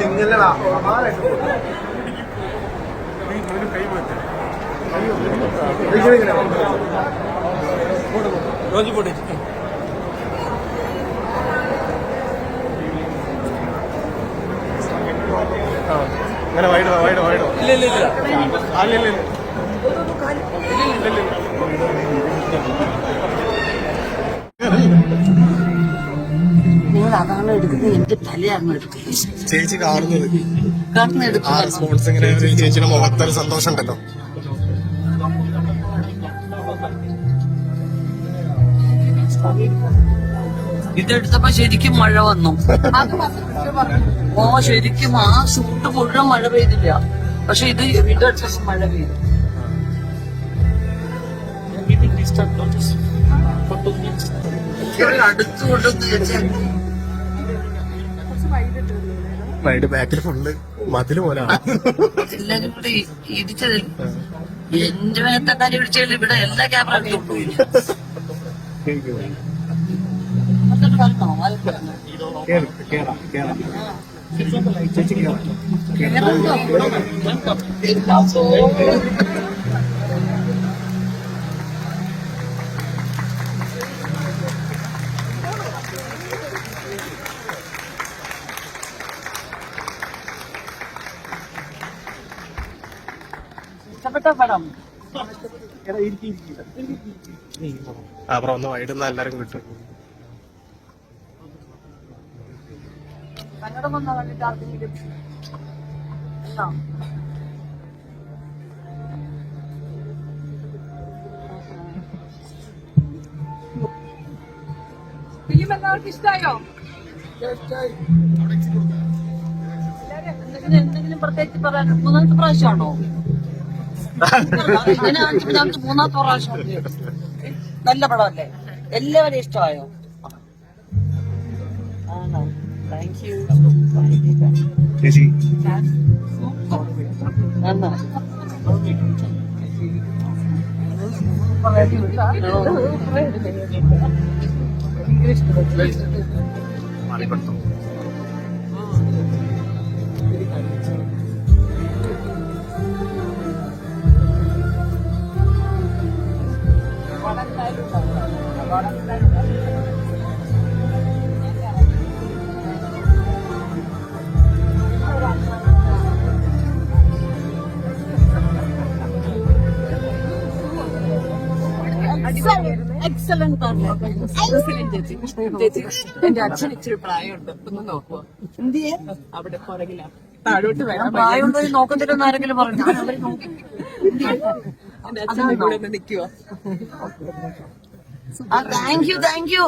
തിങ്ങല്ലടാ റോജി പോട്ടെ അങ്ങനെ വൈഡോ ഇല്ല ഇല്ല ഇല്ല അല്ലില്ല നിങ്ങൾ അതാണ് എടുക്കുന്നത്, എന്റെ തലയാണ് എടുക്കുന്നത്. ചേച്ചി കാണുന്നത് ആ റെസ്പോൺസ് ഇങ്ങനെ ചേച്ചിയുടെ മുഖത്തൊരു സന്തോഷം ഉണ്ടല്ലോ. ഇതെടുത്തപ്പോ ശരിക്കും മഴ വന്നു. ശരിക്കും ആ ഷൂട്ട് മുഴുവൻ മഴ പെയ്തില്ല, പക്ഷെ ഇതെടുത്തപ്പോ മഴ പെയ്തു. അടുത്ത് കൊണ്ടുവന്ന് ബാക്കിൽ ഫുള്ള് മതില് പോലാണ് എല്ലാരും കൂടെ ഇടിച്ചത്. എന്റെ മേത്തെ കാര്യം ഇടിച്ചാൽ ഇവിടെ എല്ലാ ക്യാമറ എടുത്തുകൊണ്ടുപോയി. ഇഷ്ടപ്പെട്ട പടം അപ്പുറം ഒന്ന് വൈകിട്ട് എല്ലാവർക്കും കിട്ടും. കന്നഡം വന്നാ കണ്ടിട്ട് ആർക്കെങ്കിലും ഫിലിം എല്ലാവർക്കും ഇഷ്ടായോ? എന്തെങ്കിലും പ്രത്യേകിച്ച് പറയാൻ? മൂന്നാമത്തെ പ്രാവശ്യമാണോ? മൂന്നാമത്തെ പ്രാവശ്യം. നല്ല പടമല്ലേ? എല്ലാവരും ഇഷ്ടമായോ? ആണോ? Thank you. എക്സലന്റ് ചേച്ചി. എന്റെ അച്ഛൻ ഇച്ചിരി പ്രായമുണ്ട്, ഒന്ന് നോക്കുവോ? എന്തിയെ അവിടെ പുറകില താഴോട്ട് വരാൻ പ്രായമുണ്ടോ നോക്കത്തില്ലെന്ന് ആരെങ്കിലും പറഞ്ഞു. അവര് നോക്കി എന്റെ അച്ഛൻ്റെ കൂടെ ഒന്ന് നിൽക്കുവോ? Thank you.